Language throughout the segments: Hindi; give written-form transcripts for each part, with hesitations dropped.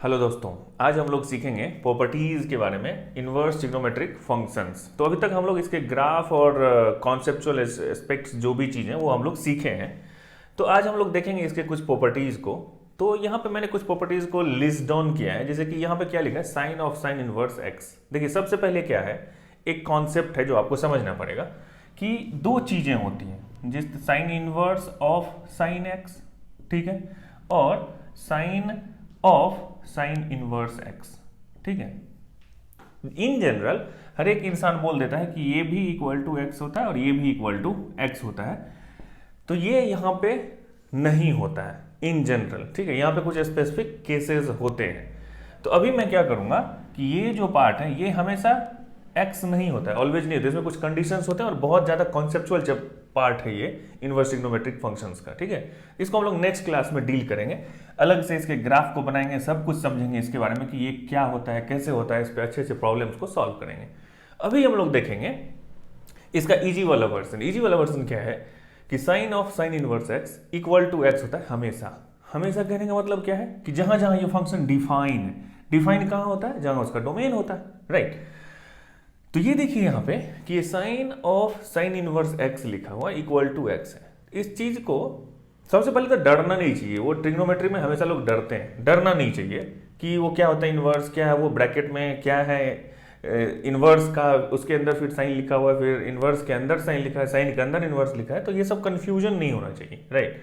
हेलो दोस्तों, आज हम लोग सीखेंगे प्रॉपर्टीज के बारे में इनवर्स ट्रिग्नोमेट्रिक फंक्शंस। तो अभी तक हम लोग इसके ग्राफ और कॉन्सेप्चुअल एस्पेक्ट्स जो भी चीज़ें वो हम लोग सीखे हैं। तो आज हम लोग देखेंगे इसके कुछ प्रॉपर्टीज को। तो यहाँ पे मैंने कुछ प्रॉपर्टीज को लिस्ट डाउन किया है, जैसे कि यहाँ पे क्या लिखा है, sine of sine inverse x. देखिए सबसे पहले क्या है, एक कॉन्सेप्ट है जो आपको समझना पड़ेगा कि दो चीज़ें होती हैं, जिस sine inverse of sine x, ठीक है, और sine of sine inverse x, ठीक है। इन जनरल हर एक इंसान बोल देता है कि ये भी इक्वल टू एक्स होता है और ये भी इक्वल टू एक्स होता है। तो ये यहाँ पे नहीं होता है इन जनरल, ठीक है। यहाँ पे कुछ स्पेसिफिक केसेस होते हैं। तो अभी मैं क्या करूंगा कि ये जो पार्ट है ये हमेशा एक्स नहीं होता है, ऑलवेज नहीं होता है। इसमें कुछ कंडीशंस होते हैं और बहुत ज़्यादा कॉन्सेप्चुअल जब पार्ट है ये इनवर्स ट्रिग्नोमेट्रिक फंक्शंस का, ठीक है। इसको हम लोग नेक्स्ट क्लास में डील करेंगे, अलग से इसके ग्राफ को बनाएंगे, सब कुछ समझेंगे इसके बारे में कि ये क्या होता है, कैसे होता है, इस पर अच्छे अच्छे प्रॉब्लम्स को सॉल्व करेंगे। अभी हम लोग देखेंगे इसका इजी वाला वर्जन। इजी वाला वर्जन क्या है कि sine of sine inverse x equal to x होता है हमेशा। हमेशा कहने का मतलब क्या है कि जहां जहां ये फंक्शन डिफाइन कहां होता है, जहां उसका डोमेन होता है, राइट। तो ये देखिए यहाँ पे कि ये sine of sine inverse x लिखा हुआ इक्वल टू एक्स है। इस चीज को सबसे पहले तो डरना नहीं चाहिए। वो ट्रिग्नोमेट्री में हमेशा लोग डरते हैं, डरना नहीं चाहिए कि वो क्या होता है इनवर्स, क्या है वो ब्रैकेट में क्या है इनवर्स का, उसके अंदर फिर साइन लिखा हुआ है, फिर इनवर्स के अंदर साइन लिखा है, साइन के अंदर इनवर्स लिखा है। तो ये सब कंफ्यूजन नहीं होना चाहिए, राइट।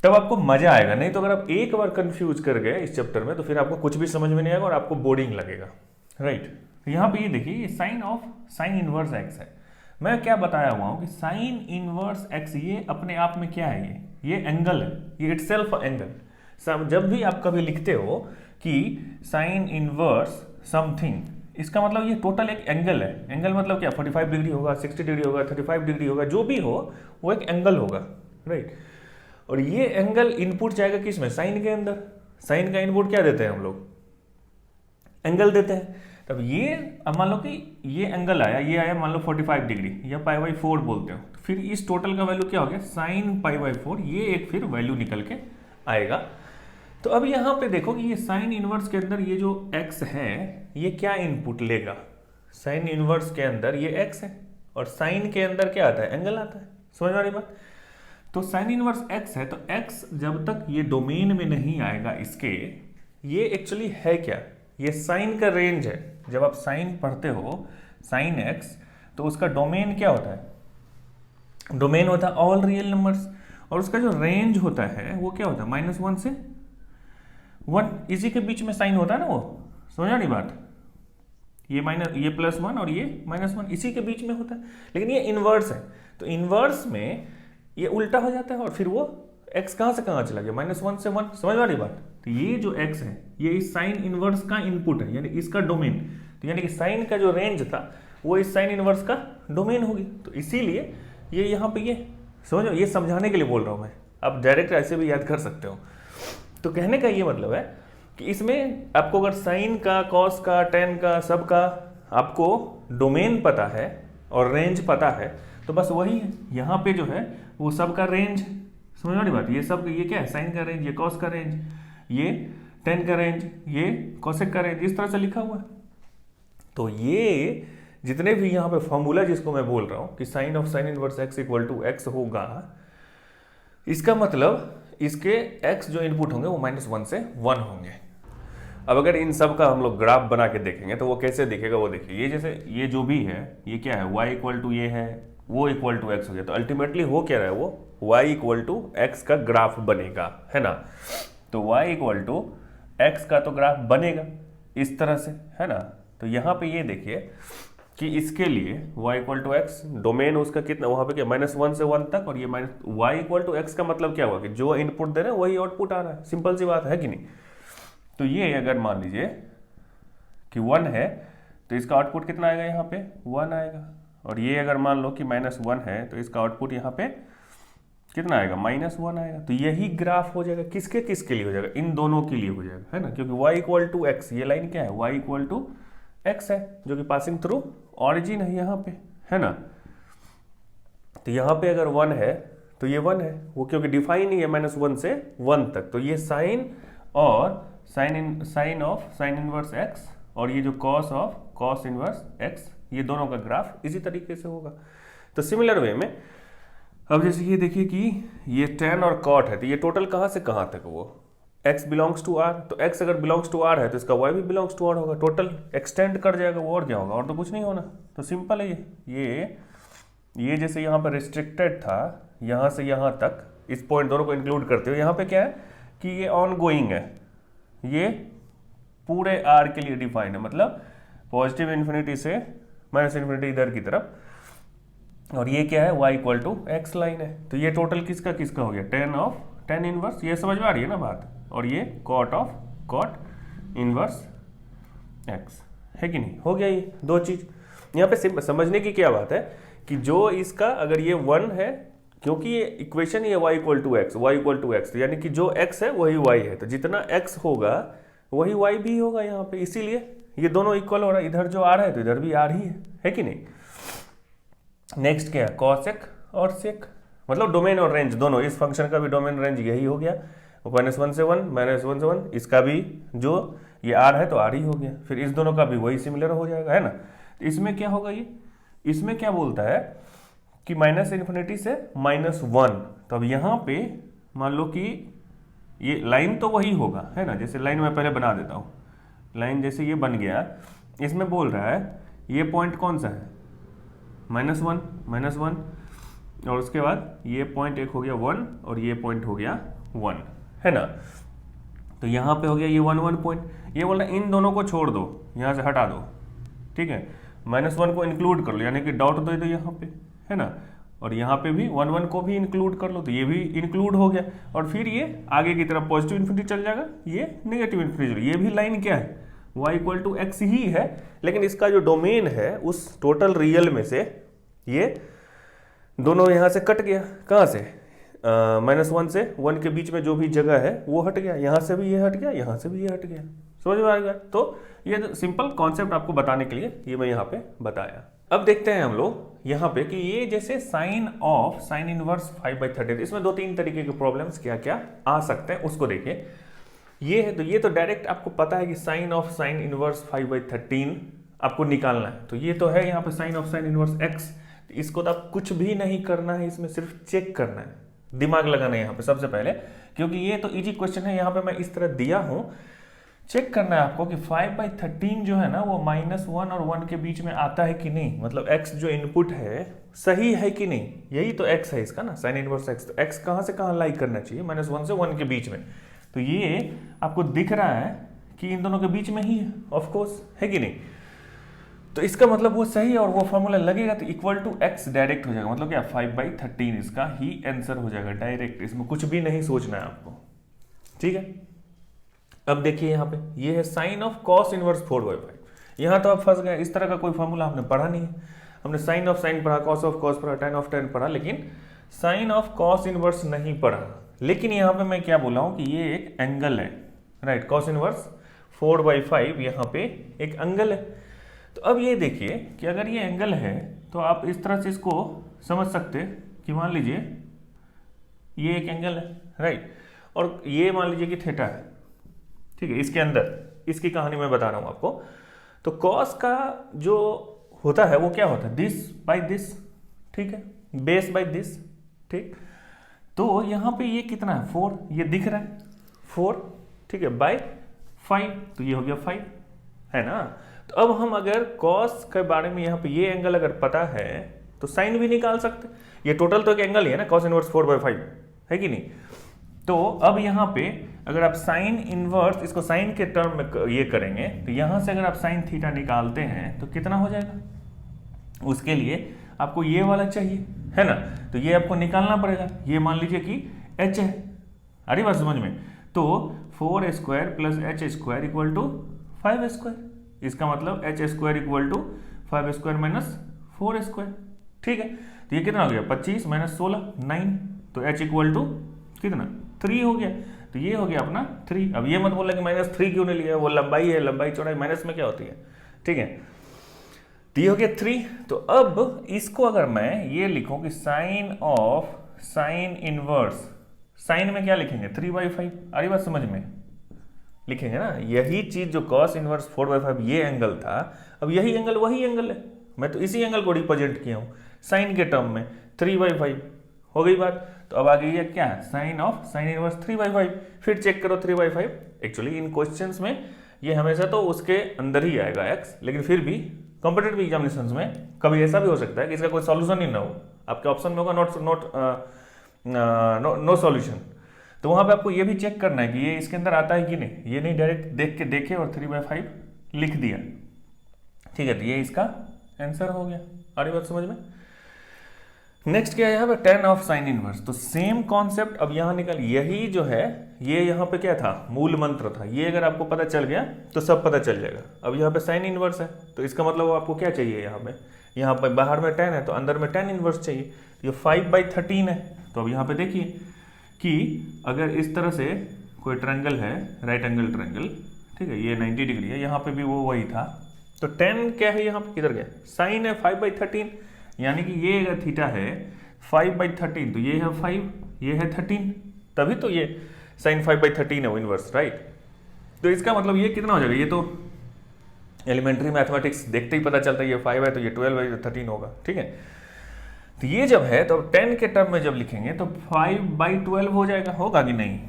तब आपको मजा आएगा। नहीं तो अगर आप एक बार कंफ्यूज कर गए इस चैप्टर में तो फिर आपको कुछ भी समझ में नहीं आएगा और आपको बोरिंग लगेगा, राइट। यहाँ पे ये देखिए ये sine of sine inverse x है। मैं क्या बताया हुआ हूँ कि साइन इनवर्स एक्स ये अपने आप में क्या है, ये एंगल है, ये इटसेल्फ एंगल। जब भी आप कभी लिखते हो कि साइन इनवर्स समथिंग, इसका मतलब ये टोटल एक एंगल है। एंगल मतलब क्या, 45 डिग्री होगा, 60 डिग्री होगा, 35 डिग्री होगा, जो भी हो वो एक एंगल होगा, राइट। और ये एंगल इनपुट जाएगा किसमें, साइन के अंदर। साइन का इनपुट क्या देते हैं हम लोग, एंगल देते हैं। तब ये अब मान लो कि ये एंगल आया, ये आया मान लो 45 डिग्री या पाई बाई 4 बोलते हो, तो फिर इस टोटल का वैल्यू क्या हो गया, साइन पाई बाई 4, ये एक फिर वैल्यू निकल के आएगा। तो अब यहाँ पे देखो कि ये साइन इनवर्स के अंदर ये जो x है ये क्या इनपुट लेगा। साइन इनवर्स के अंदर ये x है और साइन के अंदर क्या आता है, एंगल आता है। समझ में आ रही बात। तो साइन इनवर्स x है, तो x जब तक ये डोमेन में नहीं आएगा इसके, ये एक्चुअली है क्या, ये साइन का रेंज है। जब आप साइन पढ़ते हो साइन x, तो उसका डोमेन क्या होता है, डोमेन होता है ऑल रियल नंबर्स, और उसका जो रेंज होता है वो क्या होता है, -1 से 1, इसी के बीच में साइन होता है ना वो। समझा नहीं बात, ये +1 और ये -1 इसी के बीच में होता है। लेकिन ये इनवर्स है, तो इनवर्स में ये उल्टा हो जाता है और फिर वो x कहां से कहां चला गया, -1 से 1। समझ आ रही बात। तो ये जो x है ये इस साइन इनवर्स का इनपुट है, यानी इसका डोमेन। तो यानी कि साइन का जो रेंज था वो इस साइन इनवर्स का डोमेन होगी। तो इसीलिए ये यहाँ पे ये समझो, ये समझाने के लिए बोल रहा हूँ मैं, आप डायरेक्ट ऐसे भी याद कर सकते हो। तो कहने का ये मतलब है कि इसमें आपको अगर साइन का, कॉस का, टेन का, सब का आपको डोमेन पता है और रेंज पता है, तो बस वही है। यहाँ पे जो है वो सब का रेंज, समझ वाली बात। ये सब, ये क्या है, साइन का रेंज, ये कॉस का रेंज, ये टेन का रेंज, ये कॉसेक का रेंज, इस तरह से लिखा हुआ है। तो ये जितने भी यहाँ पे फॉर्मूला जिसको मैं बोल रहा हूँ कि sine of sine inverse x equal to x होगा, इसका मतलब इसके x जो इनपुट होंगे वो -1 से 1 होंगे। अब अगर इन सब का हम लोग ग्राफ बना के देखेंगे तो वो कैसे दिखेगा, वो देखिए। ये जैसे ये जो भी है ये क्या है, y इक्वल टू ये है, वो इक्वल टू एक्स हो गया। तो अल्टीमेटली हो क्या रहा है, वो y इक्वल टू एक्स का ग्राफ बनेगा, है ना। तो y इक्वल टू एक्स का तो ग्राफ बनेगा इस तरह से, है ना। तो यहाँ पे ये देखिए कि इसके लिए y equal to x, domain उसका कितना वहाँ पे क्या, -1 से 1 तक, और ये y इक्वल टू एक्स का मतलब क्या हुआ कि जो इनपुट दे रहे हैं वही आउटपुट आ रहा है। सिंपल सी बात है कि नहीं। तो ये अगर मान लीजिए कि 1 है तो इसका आउटपुट कितना आएगा, यहाँ पे 1 आएगा। और ये अगर मान लो कि -1 है तो इसका आउटपुट यहाँ पे कितना आएगा, -1 आएगा। तो यही ग्राफ हो जाएगा, किसके किसके लिए हो जाएगा, इन दोनों के लिए हो जाएगा, है ना। क्योंकि y इक्वल टू एक्स, ये लाइन क्या है, y इक्वल टू एक्स है, जो कि पासिंग थ्रू ऑरिजिन है यहाँ पे, है ना। तो यहाँ पे अगर 1 है तो ये 1 है, वो क्योंकि डिफाइन ही है -1 से 1 तक। तो ये साइन और साइन इनवर्स एक्स और ये जो cos of cos inverse x, ये दोनों का ग्राफ इसी तरीके से होगा। तो सिमिलर वे में अब जैसे ये देखिए कि ये tan और cot है, तो ये टोटल कहाँ से कहाँ तक, वो x बिलोंग्स टू r, तो x अगर बिलोंग्स टू r है तो इसका y भी बिलोंग्स टू r होगा, टोटल एक्सटेंड कर जाएगा वो, और क्या होगा, और तो कुछ नहीं होना। तो सिंपल है ये जैसे यहाँ पर रिस्ट्रिक्टेड था यहाँ से यहाँ तक, इस पॉइंट दोनों को इंक्लूड करते हो, यहाँ पे क्या है कि ये ऑन गोइंग है, ये पूरे r के लिए डिफाइंड है, मतलब पॉजिटिव इन्फिनिटी से माइनस इन्फिनिटी इधर की तरफ, और ये क्या है y equal to x line है। तो ये टोटल किसका किसका हो गया, tan इनवर्स, ये समझ में आ रही है ना बात, और ये cot of cot inverse x है कि नहीं, हो गया ये दो चीज। यहाँ पे समझने की क्या बात है कि जो इसका अगर ये 1 है, क्योंकि ये इक्वेशन ये y इक्वल टू एक्स, यानी कि जो x है वही y है, तो जितना x होगा वही y भी होगा यहाँ पे, इसीलिए ये दोनों इक्वल हो रहा है, इधर जो आ रहा है तो इधर भी आ रही है कि नहीं। नेक्स्ट क्या है, कॉसेक और सेक, मतलब डोमेन और रेंज दोनों, इस फंक्शन का भी डोमेन रेंज यही हो गया, -1 से 1, इसका भी जो ये r है तो r ही हो गया, फिर इस दोनों का भी वही सिमिलर हो जाएगा, है ना। तो इसमें क्या होगा, ये इसमें क्या बोलता है कि -∞ से -1, तो अब यहाँ पे मान लो कि ये लाइन तो वही होगा, है ना, जैसे लाइन मैं पहले बना देता हूँ, लाइन जैसे ये बन गया, इसमें बोल रहा है ये पॉइंट कौन सा है, -1, और उसके बाद ये पॉइंट एक हो गया 1 और ये पॉइंट हो गया 1, है ना। तो यहाँ पे हो गया ये 1 पॉइंट, ये बोल रहा है इन दोनों को छोड़ दो, यहाँ से हटा दो, ठीक है, -1 को इंक्लूड कर लो, यानी कि डॉट दे दो यहाँ पे, है ना, और यहाँ पे भी 1 को भी इंक्लूड कर लो, तो ये भी इंक्लूड हो गया, और फिर ये आगे की तरफ पॉजिटिव इन्फिनिटी चल जाएगा, ये नेगेटिव इन्फिनिटी, ये भी लाइन क्या है, y इक्वल टू एक्स ही है, लेकिन इसका जो डोमेन है उस टोटल रियल में से ये दोनों यहाँ से कट गया, कहाँ से, -1 से 1 के बीच में जो भी जगह है वो हट गया, यहाँ से भी ये हट गया, यहाँ से भी ये हट गया, समझ में आ गया। तो ये सिंपल कॉन्सेप्ट आपको बताने के लिए ये मैं यहाँ पे बताया। अब देखते हैं हम लोग यहाँ पे कि ये जैसे साइन इनवर्स 5/13, इसमें 2-3 तरीके के प्रॉब्लम्स क्या क्या आ सकते हैं उसको देखिए। ये है तो ये तो डायरेक्ट आपको पता है कि साइन इनवर्स 5/13 आपको निकालना है, तो ये तो है यहाँ पे साइन इनवर्स x, इसको तो आप कुछ भी नहीं करना है, इसमें सिर्फ चेक करना है, दिमाग लगाना है यहाँ पे सबसे पहले, क्योंकि ये तो इजी क्वेश्चन है, यहाँ पे मैं इस तरह दिया हूँ, चेक करना है आपको कि 5/13 जो है ना वो -1 और 1 के बीच में आता है कि नहीं, मतलब x जो इनपुट है सही है कि नहीं, यही तो x है इसका ना, साइन इनवर्स x, तो x कहाँ से कहाँ लाई करना चाहिए, -1 से 1 के बीच में, तो ये आपको दिख रहा है कि इन दोनों के बीच में ही है, ऑफ कोर्स, है कि नहीं, तो इसका मतलब वो सही है, और वो फॉर्मूला लगेगा तो इक्वल टू x डायरेक्ट हो जाएगा, मतलब क्या 5/13 इसका ही आंसर हो जाएगा डायरेक्ट, इसमें कुछ भी नहीं सोचना है आपको, ठीक है। अब देखिए यहाँ पे ये है साइन ऑफ कॉस इनवर्स 4/5, यहाँ तो आप फंस गए, इस तरह का कोई फॉर्मूला हमने पढ़ा नहीं है, हमने साइन ऑफ साइन पढ़ा, कॉस ऑफ कॉस पढ़ा, tan ऑफ tan पढ़ा, लेकिन साइन ऑफ कॉस इनवर्स नहीं पढ़ा। लेकिन यहाँ पे मैं क्या बोला हूँ कि ये एक एंगल है, राइट, कॉस इनवर्स 4/5 यहाँ पे एक एंगल है। तो अब ये देखिए कि अगर ये एंगल है तो आप इस तरह से इसको समझ सकते कि मान लीजिए ये एक एंगल है, राइट, और ये मान लीजिए कि थीटा है, ठीक है, इसके अंदर इसकी कहानी मैं बता रहा हूँ आपको। तो कॉस का जो होता है वो क्या होता है, दिस बाय दिस, ठीक है, बेस बाय दिस, ठीक, तो यहाँ पे ये कितना है 4, ये दिख रहा है 4, ठीक है, बाय 5, तो ये हो गया 5, है ना। तो अब हम अगर कॉस के बारे में यहाँ पे ये एंगल अगर पता है तो साइन भी निकाल सकते, ये टोटल तो एक एंगल ही है ना, कॉस इनवर्स 4/5 है कि नहीं। तो अब यहाँ पे अगर आप साइन इनवर्स इसको साइन के टर्म में ये करेंगे तो यहाँ से अगर आप साइन थीटा निकालते हैं तो कितना हो जाएगा, उसके लिए आपको ये वाला चाहिए, है ना, तो ये आपको निकालना पड़ेगा, ये मान लीजिए कि h है, आ रही बात समझ में, तो 4² + h² इक्वल टू 5², इसका मतलब h² इक्वल टू 5² - 4², ठीक है। तो ये कितना हो गया 25 - 16 9, तो h इक्वल टू कितना 3 हो गया, तो ये हो गया अपना 3। अब ये मत बोला कि -3 क्यों नहीं लिया, वो लंबाई है, लंबाई चौड़ाई माइनस में क्या होती है, ठीक है, तो ये हो गया 3। तो अब इसको अगर मैं ये लिखूं कि sine of sine inverse, sine में क्या लिखेंगे 3/5, आ रही बात समझ में, लिखेंगे ना, यही चीज जो cos इनवर्स 4/5 ये एंगल था, अब यही एंगल वही एंगल है, मैं तो इसी एंगल को रिप्रेजेंट किया हूँ साइन के टर्म में 3/5, हो गई बात। तो अब आ गई है क्या, साइन ऑफ साइन इनवर्स 3/5, फिर चेक करो 3/5, एक्चुअली इन क्वेश्चंस में ये हमेशा तो उसके अंदर ही आएगा x, लेकिन फिर भी कॉम्पिटिटिव एग्जामिनेशंस में कभी ऐसा भी हो सकता है कि इसका कोई सॉल्यूशन ही ना हो, आपके ऑप्शन में होगा नो सॉल्यूशन, तो वहां पे आपको ये भी चेक करना है कि ये इसके अंदर आता है कि नहीं, ये नहीं डायरेक्ट देख के देखे और 3/5 लिख दिया, ठीक है, तो ये इसका आंसर हो गया। आ रही बात समझ में। नेक्स्ट क्या है यहाँ पे, tan ऑफ साइन इनवर्स, तो सेम कॉन्सेप्ट अब यहाँ निकल, यही जो है ये यहाँ पे क्या था, मूल मंत्र था, ये अगर आपको पता चल गया तो सब पता चल जाएगा। अब यहाँ पे साइन इनवर्स है तो इसका मतलब आपको क्या चाहिए, यहाँ पे बाहर में tan है तो अंदर में tan इनवर्स चाहिए, ये 5/13 है। तो अब यहाँ पे देखिए कि अगर इस तरह से कोई ट्रायंगल है, राइट एंगल ट्रायंगल, ठीक है, ये 90 डिग्री है, यहाँ पे भी वो वही था, तो tan क्या है, यहाँ पे किधर गया, साइन है 5/13, यानी कि ये अगर थीटा है 5/13 तो ये है 5, ये है 13, तभी तो ये साइन 5/13 है वो इनवर्स, राइट। तो इसका मतलब ये कितना हो जाएगा, ये तो एलिमेंट्री मैथमेटिक्स देखते ही पता चलता है, ये 5 है तो ये 12 है, 13 होगा, ठीक है। तो ये जब है तो 10 के टर्म में जब लिखेंगे तो 5/12 हो जाएगा, होगा कि नहीं,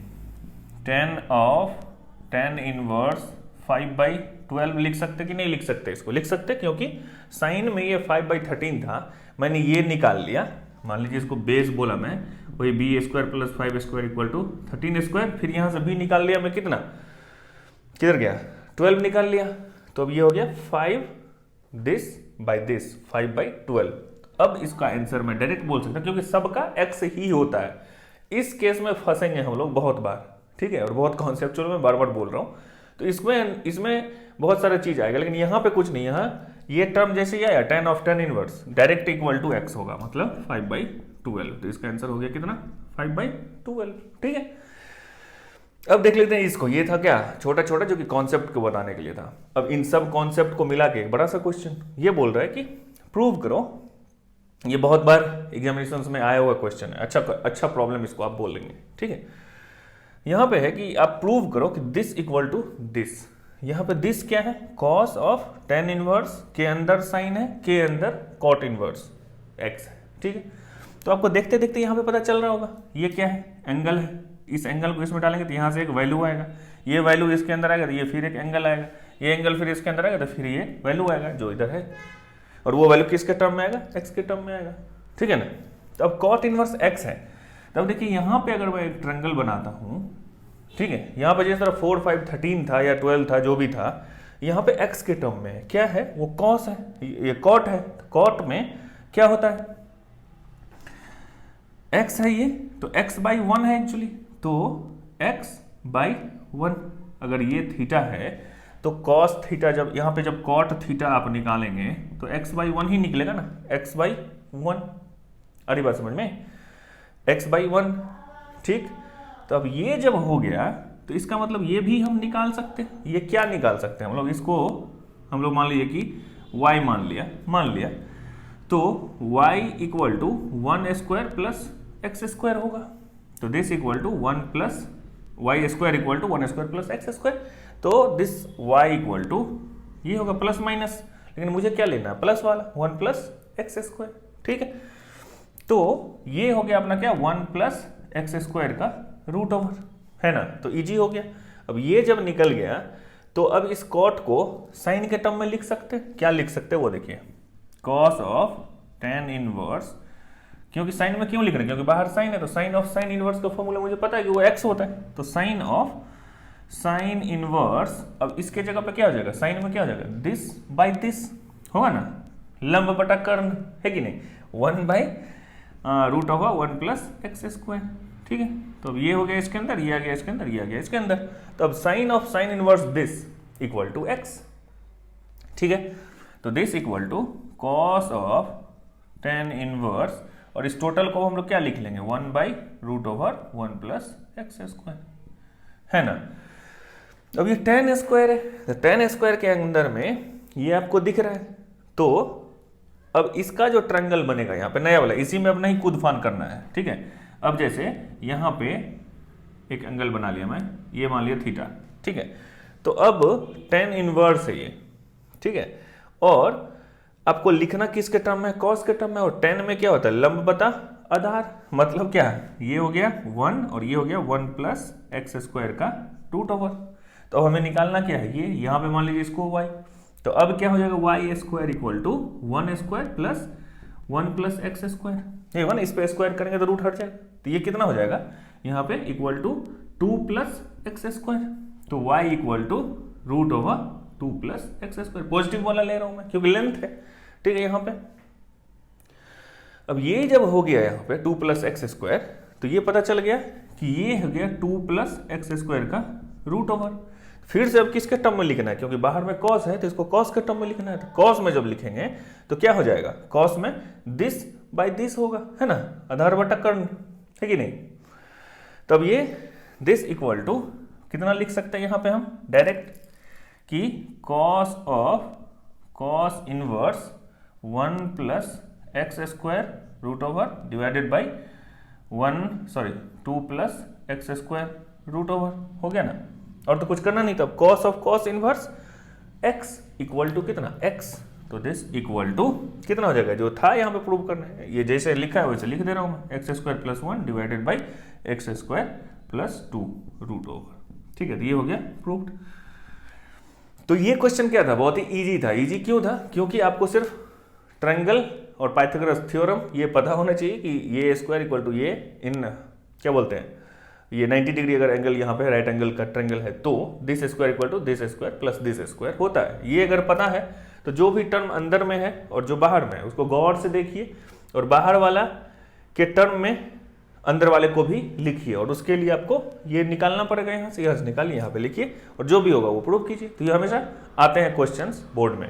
tan इनवर्स 5/12 लिख सकते कि नहीं लिख सकते, इसको लिख सकते, क्योंकि साइन में ये 5/13 था, मैंने ये निकाल लिया, मान लीजिए इसको बेस बोला मैं, वही b² + 5² = 13², फिर यहां से b निकाल लिया मैं, कितना किधर गया, 12 निकाल लिया, तो अब ये हो गया 5 this 5/12। अब इसका आंसर मैं डायरेक्ट बोल सकता हूं, क्योंकि सबका x ही होता है। इस केस में फंसेंगे हम लोग बहुत बार, ठीक है, और बहुत कॉन्सेप्चुअल में बार बार बोल रहा हूं, तो इसमें बहुत सारा चीज आएगा, लेकिन यहाँ पे कुछ नहीं, यहाँ ये टर्म जैसे ही आया tan of tan inverse direct equal to x होगा, मतलब 5/12, तो इसका आंसर हो गया कितना, 5/12, ठीक है। अब देख लेते हैं इसको, ये था क्या, छोटा छोटा जो कि कॉन्सेप्ट को बताने के लिए था। अब इन सब कॉन्सेप्ट को मिला के एक बड़ा सा क्वेश्चन ये बोल रहा है कि प्रूव करो, ये बहुत बार एग्जामिनेशन में आया हुआ क्वेश्चन है, अच्छा प्रॉब्लम इसको आप बोल लेंगे, ठीक है। यहां पे है कि आप प्रूव करो कि दिस इक्वल टू दिस, यहां पे दिस क्या है, कॉस ऑफ tan इनवर्स, के अंदर साइन है, के अंदर कॉट इनवर्स x है, ठीक है। तो आपको देखते देखते यहां पे पता चल रहा होगा ये क्या है, एंगल है, इस एंगल को इसमें डालेंगे तो यहां से एक वैल्यू आएगा, ये वैल्यू इसके अंदर आएगा तो ये फिर एक एंगल आएगा, ये एंगल फिर इसके अंदर आएगा तो फिर ये वैल्यू आएगा जो इधर है, और वो वैल्यू किसके टर्म में आएगा, x के टर्म में आएगा, ठीक है ना। तो अब कॉट इनवर्स x है, तब देखिए यहाँ पे अगर मैं एक ट्रायंगल बनाता हूँ, ठीक है, यहाँ पे जिस तरह 4, 5, 13 था या 12 था, जो भी था, यहाँ पे x के टर्म में क्या है, वो cos है, ये cot है, cot में क्या होता है, x है ये, तो x/1 है एक्चुअली, तो x/1, अगर ये थीटा है तो cos थीटा, जब यहाँ पे जब cot थीटा आप निकालेंगे तो x/1 ही निकलेगा ना, x/1, अरे बात समझ में, x/1, ठीक। तो अब ये जब हो गया तो इसका मतलब ये भी हम निकाल सकते हैं, ये क्या निकाल सकते हैं हम लोग, इसको हम लोग मान लीजिए कि y मान लिया, तो y equal to 1² plus x² होगा, तो this equal to 1 plus y² equal to 1² plus x², तो दिस y इक्वल टू ये होगा प्लस माइनस, लेकिन मुझे क्या लेना है, प्लस वाला 1 प्लस x², ठीक है। तो ये हो गया अपना क्या, 1 प्लस x² का रूट ओवर, है ना, तो इजी हो गया। अब ये जब निकल गया तो अब इस कॉट को साइन के टर्म में लिख सकते, क्या लिख सकते वो देखिए, कॉस ऑफ tan इनवर्स, क्योंकि साइन में क्यों लिख रहे हैं, क्योंकि बाहर साइन है, तो साइन ऑफ साइन इनवर्स का फॉर्मूला मुझे पता है कि वो x होता है, तो साइन ऑफ साइन इनवर्स, अब इसके जगह पे क्या हो जाएगा, साइन में क्या हो जाएगा, दिस बाय दिस होगा ना, लंब बटा कर्ण, है कि नहीं, 1/रूट होगा 1 प्लस x², ठीक है। तो अब ये हो गया इसके अंदर, ये आ गया इसके अंदर, ये आ गया इसके अंदर, तो अब sine of sine inverse this equal to x, ठीक है। तो this equal to cos of tan inverse, और इस टोटल को हम लोग क्या लिख लेंगे, 1/√1 प्लस x², है ना। अब ये tan² है, तो tan² के अंदर में ये आपको दिख रहा है, तो अब इसका जो ट्रायंगल बनेगा यहाँ पे नया वाला, इसी में अब नहीं कूद फान करना है, ठीक है। अब जैसे यहाँ पे एक एंगल बना लिया मैं, ये मान लिया थीटा, ठीक है। तो अब tan इनवर्स है ये, ठीक है, और आपको लिखना किसके टर्म में, कॉस के टर्म में, और tan में क्या होता है, लंब बटा आधार, मतलब क्या है, ये हो गया 1 और ये हो गया 1 प्लस एक्स स्क्वायर का रूट ओवर। तो अब हमें निकालना क्या है, ये यहाँ पे मान लीजिए इसको y, तो अब क्या हो जाएगा y square equal to 1 square plus 1 plus x square, ये 1 इस पे स्क्वायर करेंगे तो रूट हट जाएगा, तो ये कितना हो जाएगा यहाँ पे equal to 2 plus x square, तो y equal to root over 2 plus x square, positive वाला ले रहा हूं मैं क्योंकि लेंथ है, ठीक है यहाँ पे। अब ये जब हो गया यहाँ पे 2 प्लस एक्स स्क्वायर, तो ये पता चल गया कि ये हो गया 2 प्लस एक्स स्क्वायर का रूट ओवर। फिर से अब किसके टर्म में लिखना है, क्योंकि बाहर में कॉस है तो इसको कॉस के टर्म में लिखना है, तो कॉस में जब लिखेंगे तो क्या हो जाएगा, कॉस में दिस बाय दिस होगा, है ना, आधार बटा कर्ण, है कि नहीं। तब ये दिस इक्वल टू कितना लिख सकते हैं यहाँ पे हम डायरेक्ट, कि cos of cos inverse 1 plus x square root over divided by 2 plus x square root over, हो गया ना। और तो कुछ करना नहीं था, cos of cos inverse x equal to कितना x, तो दिस इक्वल टू कितना हो जाएगा, जो था यहाँ पे प्रूव करना है, ये जैसे लिखा है वैसे लिख दे रहा हूँ मैं, x square plus 1 divided by x square plus 2 root over, ठीक है, तो ये हो गया प्रूव्ड। तो ये क्वेश्चन क्या था, बहुत ही इजी था। इजी क्यों था, क्योंकि आपको सिर्फ ट्रायंगल और पाइथागोरस थ्योरम ये पता होना चाहिए कि ये स्क्वायर इक्वल टू ये इन क्या बोलते हैं, ये 90 डिग्री अगर एंगल यहाँ पे राइट एंगल का ट्रायंगल है तो this square equal to this square plus this square होता है। ये अगर पता है तो जो भी टर्म अंदर में है और जो बाहर में है उसको गौर से देखिए, और बाहर वाला के टर्म में अंदर वाले को भी लिखिए, और उसके लिए आपको ये निकालना पड़ेगा, यहाँ से यहाँ से निकालिए, यहाँ पे लिखिए, और जो भी होगा वो प्रूव कीजिए। तो ये हमेशा आते हैं क्वेश्चंस बोर्ड में।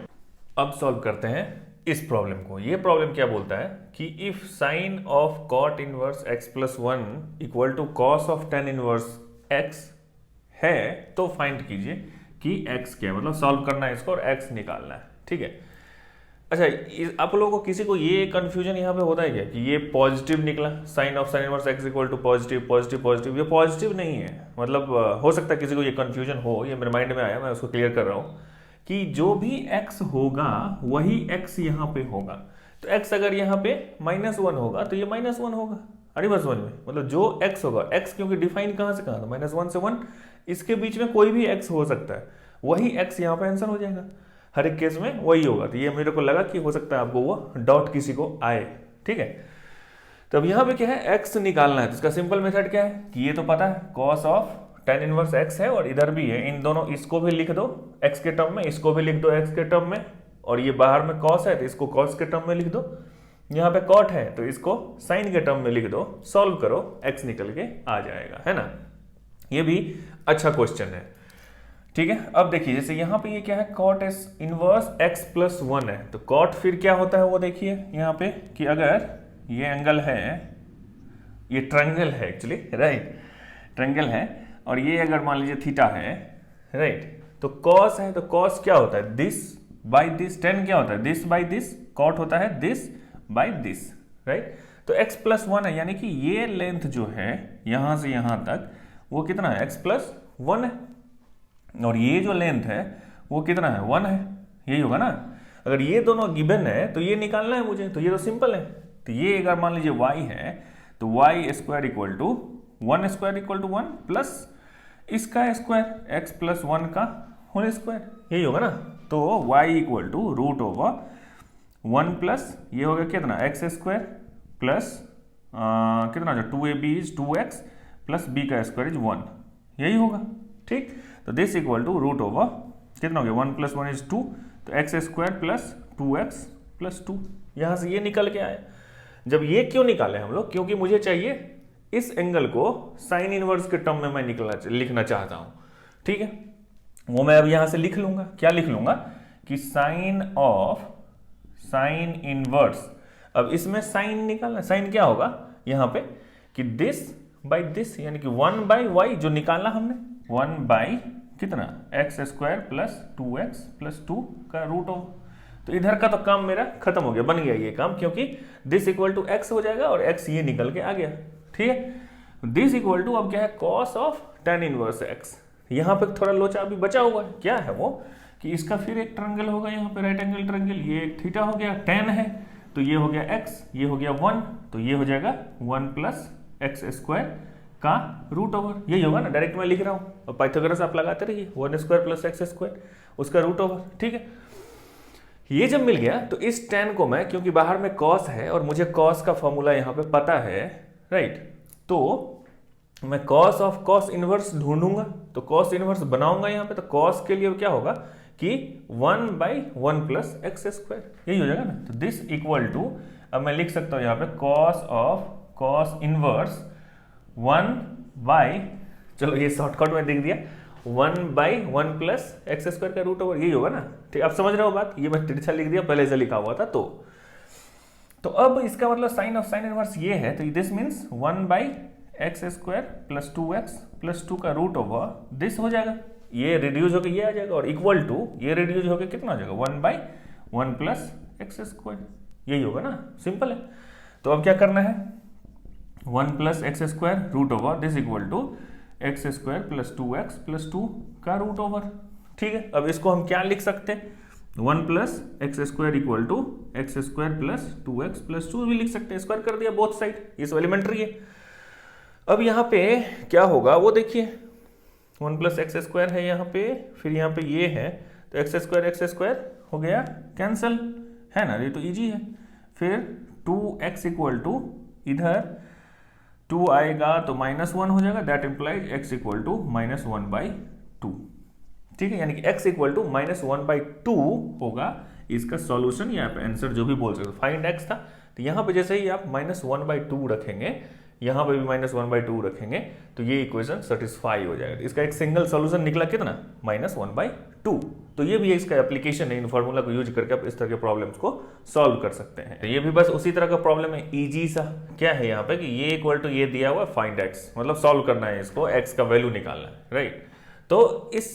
अब सॉल्व करते हैं इस प्रॉब्लम को। ये प्रॉब्लम क्या बोलता है कि if sine of cot inverse x plus 1 equal to cos of tan inverse x है तो फाइंड कीजिए कि x क्या है, मतलब सॉल्व करना है इसको और x निकालना है, ठीक है। अच्छा, आप लोगों को किसी को ये कंफ्यूजन यहाँ पे होता है क्या कि ये पॉजिटिव निकला, sine of sine inverse x equal to positive positive positive, ये पॉजिटिव नहीं है, मतलब हो सकता है किसी को ये कंफ्यूजन हो, ये मेरे माइंड में आया, मैं उसको क्लियर कर रहा हूँ कि जो भी x होगा वही x यहाँ पे होगा। तो x अगर यहाँ पे -1 होगा तो ये -1 होगा, अरे बस समझ में, मतलब जो x होगा, x क्योंकि डिफाइन कहाँ से कहाँ था, -1 से 1, इसके बीच में कोई भी x हो सकता है, वही x यहाँ पे आंसर हो जाएगा, हर एक केस में वही होगा। तो ये मेरे को लगा कि हो सकता है आपको वो डाउट किसी को आए, ठीक है। तो अब यहाँ पे क्या है, x निकालना है, तो इसका सिंपल मेथड क्या है कि ये तो पता है cos of tan inverse x है और इधर भी है, इन दोनों, इसको भी लिख दो x के टर्म में, इसको भी लिख दो x के टर्म में, और ये बाहर में cos है तो इसको cos के टर्म में लिख दो, यहाँ पे cot है तो इसको sin के टर्म में लिख दो, सॉल्व करो, x निकल के आ जाएगा, है ना। ये भी अच्छा क्वेश्चन है, ठीक है। अब देखिए जैसे यहाँ पे ये क्या है, cot इनवर्स x प्लस 1 है, तो cot फिर क्या होता है वो देखिए यहाँ पे कि अगर ये एंगल है, ये ट्रायंगल है एक्चुअली, राइट, ट्रायंगल है, और ये अगर मान लीजिए थीटा है, राइट, तो कॉस है, तो कॉस क्या होता है, दिस बाय दिस, टेन क्या होता है, दिस बाय दिस, कॉट होता है दिस बाय दिस, राइट। तो x प्लस 1 है, यानी कि ये लेंथ जो है यहां से यहां तक वो कितना है, x प्लस 1 है, और ये जो लेंथ है वो कितना है, 1 है, यही होगा ना। अगर ये दोनों गिवन है तो ये निकालना है मुझे, तो ये तो सिंपल है। तो ये अगर मान लीजिए y है तो y square equal to 1 square equal to 1 plus इसका स्क्वायर x प्लस 1 का होल स्क्वायर, यही होगा ना। तो y equal to root over 1 plus ये होगा कितना, x स्क्वायर प्लस कितना जो 2ab is 2x plus b का स्क्वायर इज 1, यही होगा, ठीक। तो this equal to root over कितना हो गया, 1 प्लस 1 इज 2, तो x square plus 2x plus 2, यहाँ से ये निकल के आया। जब ये क्यों निकाले हम लोग, क्योंकि मुझे चाहिए इस एंगल को साइन इनवर्स के टर्म में मैं लिखना चाहता हूं, ठीक है। वो मैं अब यहां से लिख लूंगा, क्या लिख लूंगा कि साइन ऑफ साइन इनवर्स, अब इसमें साइन निकालना, साइन क्या होगा यहाँ पे कि दिस बाय दिस, यानी कि 1 बाय y जो निकालना हमने, 1 बाय कितना x square plus 2x plus 2 का रूट ओवर। तो इधर का तो काम मेरा खत्म हो गया, बन गया ये काम, क्योंकि दिस इक्वल टू x हो जाएगा और x ये निकल के आ गया, ठीक है। दिस इक्वल टू अब क्या है, cos of tan inverse x, यहाँ पे थोड़ा लोचा अभी बचा हुआ है, क्या है वो कि इसका फिर एक ट्रायंगल होगा यहाँ पे, राइट एंगल ट्रायंगल, ये एक थीटा हो गया, tan है तो ये हो गया x, ये हो गया 1, तो ये हो जाएगा 1 प्लस एक्स स्क्वायर का रूट ओवर, यही होगा ना, डायरेक्ट मैं लिख रहा हूँ, और पाइथागोरस आप लगाते रहिए, 1 स्क्वायर प्लस एक्स स्क्वायर उसका रूट ओवर, ठीक है। ये जब मिल गया तो इस tan को मैं, क्योंकि बाहर में cos है और मुझे cos का फॉर्मूला यहाँ पे पता है, राइट, तो मैं cos ऑफ cos इनवर्स ढूंढूंगा, तो cos इनवर्स बनाऊंगा यहाँ पे, तो cos के लिए क्या होगा कि 1/1 प्लस एक्स स्क्वायर, यही हो जाएगा ना। तो दिस इक्वल टू, अब मैं लिख सकता हूँ यहाँ पे cos ऑफ cos इनवर्स 1/, चलो ये शॉर्टकट में लिख दिया, 1/1 प्लस एक्स स्क्वायर का रूट ओवर, यही होगा ना, ठीक, आप समझ रहे हो बात, ये मैं तिरछा लिख दिया, पहले से लिखा हुआ था। तो अब इसका मतलब साइन ऑफ साइन इनवर्स ये है, तो this means 1/x square plus 2x plus 2 का रूट ओवर, दिस हो जाएगा, ये रिड्यूस होकर ये आ जाएगा, और इक्वल टू ये रिड्यूस होकर कितना हो जाएगा 1/1 प्लस एक्स स्क्वायर, यही होगा ना, सिंपल है। तो अब क्या करना है, 1 plus x square root over this equal to x square plus 2x plus 2 का रूट ओवर, ठीक है। अब इसको हम क्या लिख सकते हैं, 1 plus x square equal to x square plus 2x plus 2 भी लिख सकते हैं, स्क्वायर कर दिया बोथ साइड, ये सब एलिमेंट्री है। अब यहाँ पे क्या होगा वो देखिए, 1 प्लस एक्स स्क्वायर है यहाँ पे, फिर यहाँ पे ये है, तो एक्स स्क्वायर हो गया कैंसिल, है ना, ये तो इजी है। फिर 2x इक्वल टू इधर 2 आएगा तो -1 हो जाएगा, that implies x equal to -1/2, ठीक है, यानी कि x इक्वल टू -1/2 होगा इसका सॉल्यूशन, यहाँ पे आंसर जो भी बोल सकते, फाइंड x था, तो यहाँ पे जैसे ही आप -1/2 रखेंगे, यहाँ पे भी -1/2 रखेंगे, तो ये इक्वेशन सेटिस्फाई हो जाएगा। इसका एक सिंगल सॉल्यूशन निकला कितना, -1/2। तो ये भी इसका एप्लीकेशन है, इन फॉर्मूला को यूज करके आप इस तरह के प्रॉब्लम्स को सॉल्व कर सकते हैं। ये भी बस उसी तरह का प्रॉब्लम है, इजी सा, क्या है यहाँ पे कि ये इक्वल टू ये दिया हुआ फाइंड x, मतलब सॉल्व करना है इसको, x का वैल्यू निकालना है, राइट। तो इस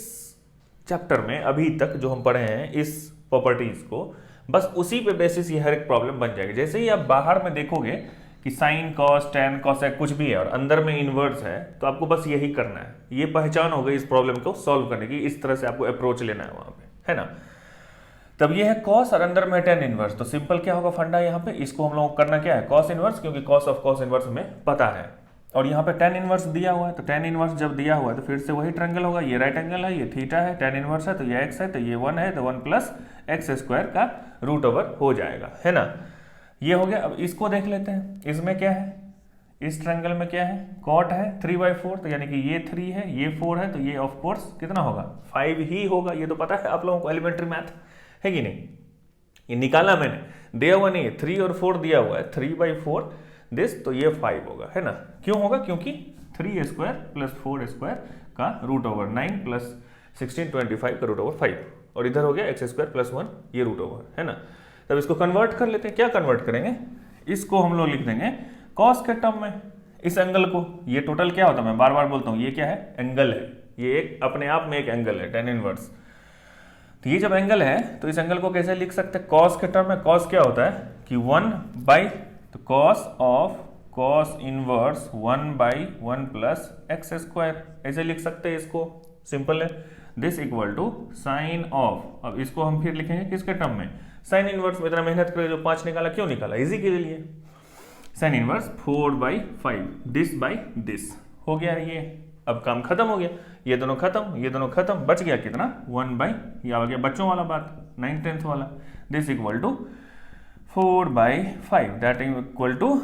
चैप्टर में अभी तक जो हम पढ़े हैं इस प्रॉपर्टीज को, बस उसी पे बेसिस ये हर एक प्रॉब्लम बन जाएगी। जैसे ही आप बाहर में देखोगे कि साइन कॉस टैन कॉसेक कुछ भी है और अंदर में इनवर्स है, तो आपको बस यही करना है, ये पहचान हो गई इस प्रॉब्लम को सॉल्व करने की, इस तरह से आपको अप्रोच लेना है वहां पे, है ना। तब ये है कॉस और अंदर में टेन इनवर्स, तो सिंपल क्या होगा फंडा यहाँ पे, इसको हम लोग करना क्या है, कॉस इनवर्स, क्योंकि कॉस ऑफ कॉस इनवर्स हमें पता है, और यहाँ पे टेन इनवर्स दिया हुआ है, तो टेन इनवर्स जब दिया हुआ है तो फिर से वही ट्रायंगल होगा, ये राइट एंगल है, ये थीटा है, टेन इनवर्स है तो ये x है, तो ये 1 है, तो 1 प्लस एक्स स्क्वायर का रूट ओवर हो जाएगा, है ना। ये हो गया। अब इसको देख लेते हैं, इसमें क्या है, इस ट्रायंगल में क्या है, कॉट है 3/4, तो यानी कि ये 3 है, ये 4 है, तो ये ऑफ कोर्स कितना होगा 5 ही होगा, ये तो पता है आप लोगों को, एलिमेंट्री मैथ है कि नहीं, ये निकाला मैंने, दिया हुआ नहीं है, 3 और 4 दिया हुआ है, 3/4 दिस, तो ये 5 होगा, है ना। क्यों होगा, क्योंकि 3 स्क्वायर प्लस 4 स्क्वायर का रूट ओवर 9 प्लस 16 25 का रूट ओवर 5, और इधर हो गया एक्स स्क्वायर प्लस 1 ये रूट ओवर, है ना। तब इसको कन्वर्ट कर लेते हैं, क्या कन्वर्ट करेंगे, इसको हम लोग लिख देंगे कॉस के टर्म में, इस एंगल को, ये टोटल क्या होता है, मैं बार बार बोलता हूँ, ये क्या है, एंगल है, ये एक अपने आप में एक एंगल है, टेन इनवर्स। तो ये जब एंगल है तो इस एंगल को कैसे लिख सकते हैं, कॉस के टर्म में। कॉस क्या होता है कि 1/, तो cos of cos inverse 1/1 plus x square, ऐसे लिख सकते हैं इसको, सिंपल है। This equal to sine of, अब इसको हम फिर लिखेंगे किसके टर्म में, साइन इनवर्स में। इतना मेहनत करके जो 5 निकाला, क्यों निकाला, इजी के लिए, sine inverse 4/5 this by this हो गया ये। अब काम खत्म हो गया, ये दोनों खत्म, ये दोनों खत्म, बच गया कितना 1/, ये आ गया बच्चों वाला बात 9th 10th वाला, this equal to 4/5, that equal to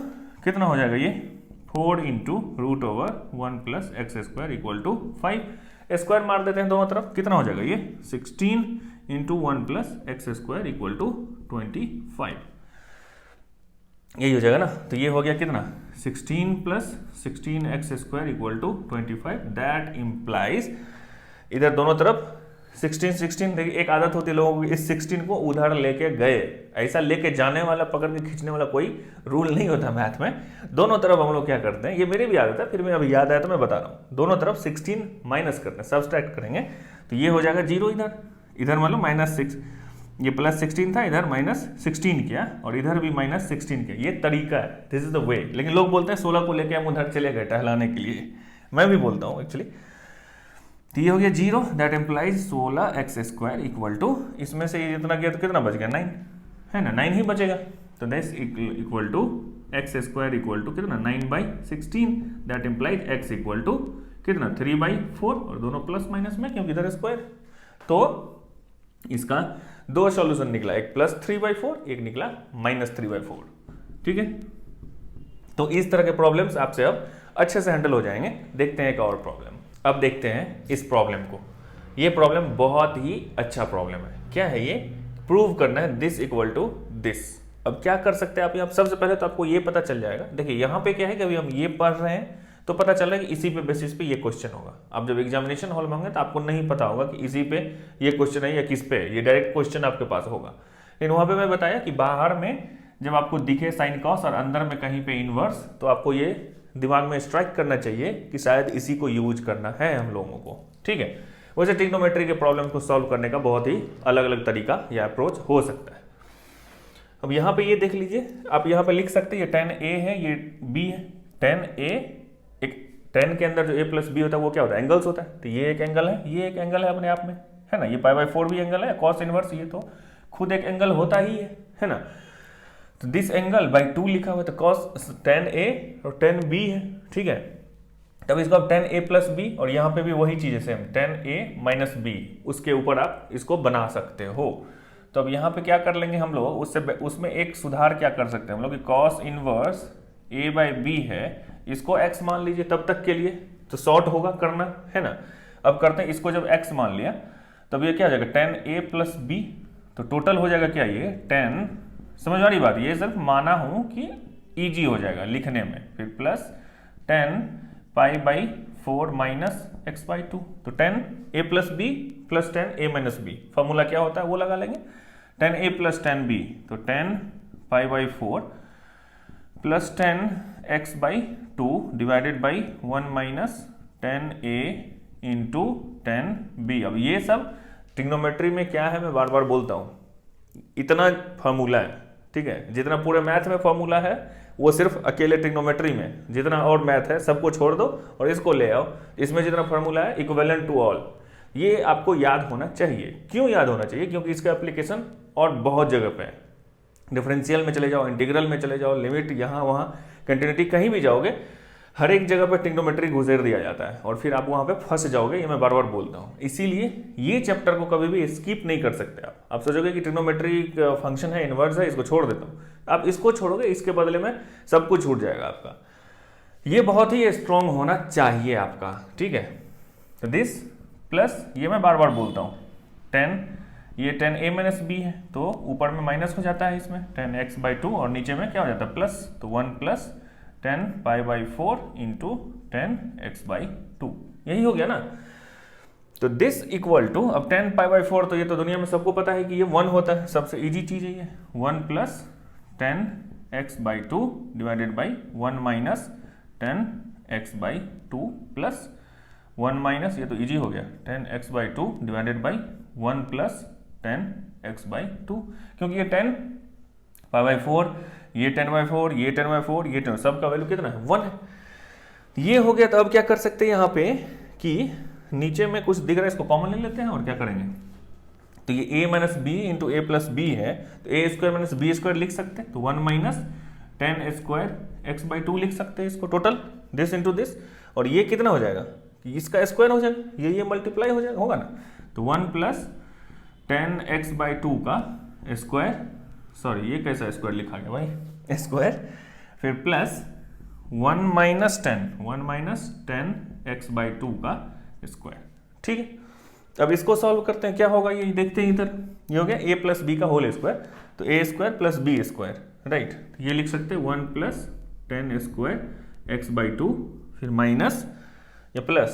कितना हो जाएगा ये 4 into root over 1 plus x square equal to 5, square मार देते हैं दोनों तरफ, कितना हो जाएगा ये 16 into 1 plus x square equal to 25, यही हो जाएगा ना। तो ये हो गया कितना 16 plus 16 x square equal to 25, that implies, इधर दोनों तरफ 16 देखिए, एक आदत होती है लोगों की, इस 16 को उधर लेके गए, ऐसा लेके जाने वाला पकड़ के खींचने वाला कोई रूल नहीं होता मैथ में। दोनों तरफ हम लोग क्या करते हैं, ये मेरी भी आदत है, फिर मैं अभी याद आया तो मैं बता रहा हूँ, दोनों तरफ 16 माइनस करते हैं, सब्सट्रैक्ट करेंगे, तो ये हो जाएगा 0, इधर मतलब -6, ये +16 था, इधर -16 किया, और इधर भी -16 किया, ये तरीका है, दिस इज द वे। लेकिन लोग बोलते हैं 16 को लेके हम उधर चले गए टहलाने के लिए, मैं भी बोलता हूँ एक्चुअली। तो ये हो गया 0, that implies 16x² equal to, इसमें से ये जितना गया तो कितना बच गया 9, है ना, 9 ही बचेगा। तो this equal to x² equal to कितना 9/16, that implies x equal to कितना 3/4, और दोनों प्लस माइनस में क्योंकि इधर स्क्वायर। तो इसका दो सॉल्यूशन निकला, एक +3/4, एक निकला -3/4। ठीक है, तो इस तरह के प्रॉब्लम्स आपसे अब अच्छे से हैंडल हो जाएंगे। देखते हैं एक और प्रॉब्लम। अब देखते हैं इस प्रॉब्लम को। ये प्रॉब्लम बहुत ही अच्छा प्रॉब्लम है। क्या है ये? प्रूव करना है दिस इक्वल टू दिस। अब क्या कर सकते हैं आप यहाँ? सबसे पहले तो आपको ये पता चल जाएगा। देखिए यहाँ पे क्या है कि अभी हम ये पढ़ रहे हैं तो पता चल रहा है कि इसी पे बेसिस पे ये क्वेश्चन होगा। अब जब एग्जामिनेशन हॉल में होंगे तो आपको नहीं पता होगा कि इसी पे ये क्वेश्चन है या किस पे, ये डायरेक्ट क्वेश्चन आपके पास होगा। लेकिन वहाँ पे मैं बताया कि बाहर में जब आपको दिखे साइन कॉस और अंदर में कहीं पे इनवर्स, तो आपको ये दिमाग में स्ट्राइक करना चाहिए कि शायद इसी को यूज करना है हम लोगों को। ठीक है, वैसे ट्रिग्नोमेट्री के प्रॉब्लम को सॉल्व करने का बहुत ही अलग अलग तरीका या अप्रोच हो सकता है। अब यहाँ पे ये देख लीजिए, आप यहाँ पे लिख सकते हैं ये tan A है, ये B है। tan A, एक tan के अंदर जो A + B होता है वो क्या होता है? एंगल्स होता है। तो ये एक एंगल है, ये एक एंगल है अपने आप में, है ना। ये π/4 भी एंगल है, कॉस इनवर्स ये तो खुद एक एंगल होता ही है ना। तो दिस एंगल बाई 2 लिखा हुआ है, तो cos tan A और tan B है। ठीक है, तब इसको आप tan A + B, और यहाँ पे भी वही चीज़ है सेम, tan A - B, उसके ऊपर आप इसको बना सकते हो। तो अब यहाँ पे क्या कर लेंगे हम लोग, उसमें एक सुधार क्या कर सकते हैं हम लोग कि cos इनवर्स A/B है, इसको x मान लीजिए तब तक के लिए, तो शॉर्ट होगा करना, है ना। अब करते हैं इसको, जब x मान लिया तब ये क्या हो जाएगा tan A + B, तो टोटल हो जाएगा क्या ये tan, समझ वाली बात, ये सिर्फ माना हूं कि इजी हो जाएगा लिखने में। फिर प्लस tan π/4 - x/2, तो tan A + B + tan A - B, formula क्या होता है वो लगा लेंगे। tan A + tan B, तो tan π/4 + tan x/2 divided by 1 - tan A into tan B। अब ये सब ट्रिग्नोमेट्री में क्या है, मैं बार बार बोलता हूँ, इतना फॉर्मूला है। ठीक है, जितना पूरे मैथ में फॉर्मूला है वो सिर्फ अकेले ट्रिग्नोमेट्री में, जितना और मैथ है सबको छोड़ दो और इसको ले आओ। इसमें जितना फॉर्मूला है इक्विवेलेंट टू ऑल, ये आपको याद होना चाहिए। क्यों याद होना चाहिए? क्योंकि इसका एप्लीकेशन और बहुत जगह पे है। डिफरेंशियल में चले जाओ, इंटीग्रल में चले जाओ, लिमिट यहाँ वहाँ, कंटिन्यूटी, कहीं भी जाओगे हर एक जगह पर ट्रिग्नोमेट्री घुसेड़ दिया जाता है और फिर आप वहाँ पे फंस जाओगे। ये मैं बार बार बोलता हूँ, इसीलिए ये चैप्टर को कभी भी स्किप नहीं कर सकते आप सोचोगे कि ट्रिग्नोमेट्री फंक्शन है, इनवर्स है, इसको छोड़ देता हूँ। आप इसको छोड़ोगे, इसके बदले में सब कुछ छूट जाएगा आपका। ये बहुत ही स्ट्रॉन्ग होना चाहिए आपका। ठीक है, तो दिस प्लस ये मैं बार बार बोलता हूँ, ये tan A - B है, तो ऊपर में माइनस हो जाता है इसमें tan x/2, और नीचे में क्या हो जाता है प्लस, तो 1 + tan π/4 इंटू tan x/2, यही हो गया ना। तो दिस इक्वल टू, अब tan π/4 तो ये तो दुनिया में सबको पता है कि ये 1 होता है, सबसे इजी चीज है ये। 1 + tan x/2 divided by 1 - tan x/2 plus 1 - ये तो इजी हो गया, tan x/2 divided by 1 + tan x/2, क्योंकि ये tan π/4, ये 10/4, ये 10/4, ये 10, सबका वैल्यू कितना है 1 है। ये हो गया। तो अब क्या कर सकते हैं यहाँ पे कि नीचे में कुछ दिख रहा है, इसको कॉमन ले लेते हैं और क्या करेंगे, तो ये A - B into A + B है, तो A² - B² लिख सकते हैं, तो 1 - tan² x/2 लिख सकते हैं इसको, टोटल दिस इंटू दिस, और ये कितना हो जाएगा, इसका स्क्वायर हो जाएगा, ये मल्टीप्लाई हो जाएगा, होगा ना। तो 1 + tan x/2 का स्क्वायर, सॉरी ये कैसा स्क्वायर लिखा गया भाई, स्क्वायर, फिर प्लस 1 - tan x/2 का स्क्वायर। ठीक है, अब इसको सॉल्व करते हैं, क्या होगा ये देखते हैं। इधर ये हो गया A + B का होल स्क्वायर, तो A² + B², राइट। ये लिख सकते हैं 1 + tan² x/2, फिर माइनस या प्लस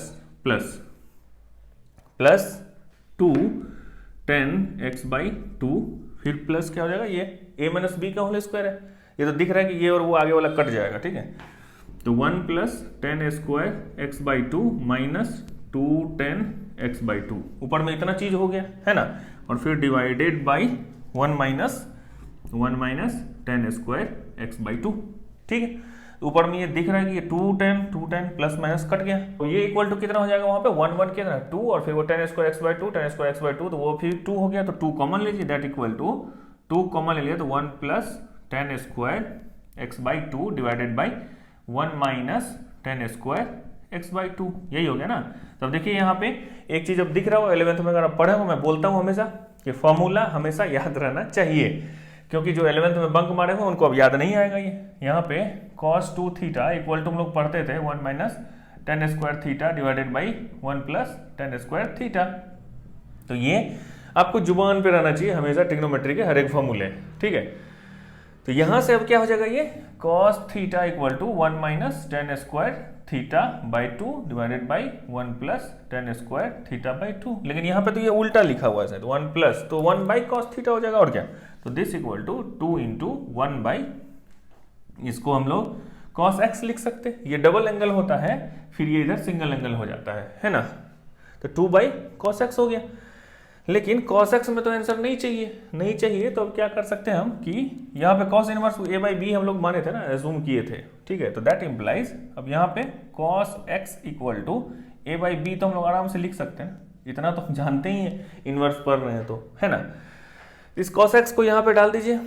2 tan x/2, फिर प्लस क्या हो जाएगा, ये A - B का होल स्क्वायर है, ये तो दिख रहा है कि ये और वो आगे वाला कट जाएगा। ठीक है, तो 1 + tan² x/2 minus 2 tan x/2, ऊपर में इतना चीज हो गया, है ना, और फिर डिवाइडेड बाई 1 - tan² x/2। ठीक है, ऊपर में ये दिख रहा है कि ये 2 प्लस माइनस कट गया, तो ये इक्वल टू कितना हो जाएगा वहां पे 1 1 कितना 2, और फिर वो tan square x by 2 tan square x by 2, तो वो फिर 2 हो गया, तो 2 कॉमन लीजिए, दैट इक्वल टू 2 कॉमन ले लिया तो 1 plus tan square x by 2 divided by 1 minus tan square x by 2, यही हो गया ना। तो अब देखिए यहाँ पे एक चीज अब दिख रहा हो 11th में अगर आप पढ़े हो, मैं बोलता हूँ हमेशा कि फॉर्मूला हमेशा याद रहना चाहिए, क्योंकि जो 11th में बंक मारे हो उनको अब याद नहीं आएगा। ये यहाँ पे cos 2 थीटा इक्वल टू हम लोग पढ़ते थे 1 minus tan square theta divided by 1 plus tan square theta. तो ये आपको जुबान पे रहना चाहिए हमेशा ट्रिग्नोमेट्री के हर एक फॉर्मूले, ठीक है। तो यहां से अब क्या हो जाएगा, ये cos theta equal to 1 minus tan square theta by 2 divided by 1 plus tan square theta by 2, लेकिन यहाँ पे तो ये उल्टा लिखा हुआ है, 1 प्लस तो 1 बाई cos थीटा हो जाएगा, और क्या, तो this equal to 2 into 1 by, इसको हम लोग cos x लिख सकते हैं, ये डबल एंगल होता है, फिर ये इधर सिंगल एंगल हो जाता है ना, तो 2 बाई cos x हो गया। लेकिन cos x में तो आंसर नहीं चाहिए, तो अब क्या कर सकते हैं हम कि यहाँ पे cos inverse a by B हम लोग माने थे ना, एज्यूम किए थे, ठीक है, तो दैट इम्प्लाइज अब यहाँ पे cos x equal to a by B तो हम लोग आराम से लिख सकते हैं, इतना तो हम जानते ही हैं, इनवर्स पढ़ रहे हैं तो, है ना। इस cos x को यहाँ पे डाल दीजिए,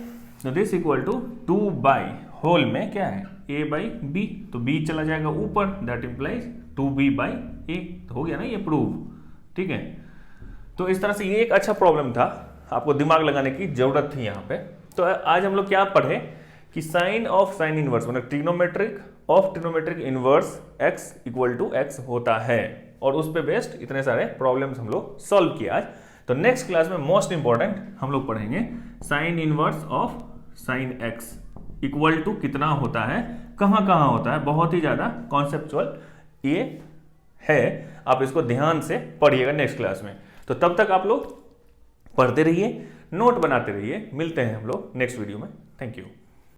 तो this equal to 2 by whole में क्या है a बाई बी, तो b चला जाएगा ऊपर, that implies 2b by a, तो हो गया ना ये प्रूव, ठीक है। तो इस तरह से ये एक अच्छा प्रॉब्लम था, आपको दिमाग लगाने की जरूरत थी यहाँ पे। तो आज हम लोग क्या पढ़े कि साइन ऑफ साइन इनवर्स मतलब trigonometric of trigonometric inverse x equal to x होता है, और उस पे बेस्ड इतने सारे प्रॉब्लम्स हम लोग सॉल्व किए आज। तो नेक्स्ट क्लास में मोस्ट इंपॉर्टेंट हम लोग पढ़ेंगे sine inverse of sine x equal to कितना होता है, कहाँ कहाँ होता है, बहुत ही ज्यादा कॉन्सेप्चुअल ये है, आप इसको ध्यान से पढ़िएगा नेक्स्ट क्लास में। तो तब तक आप लोग पढ़ते रहिए, नोट बनाते रहिए, मिलते हैं हम लोग नेक्स्ट वीडियो में, थैंक यू।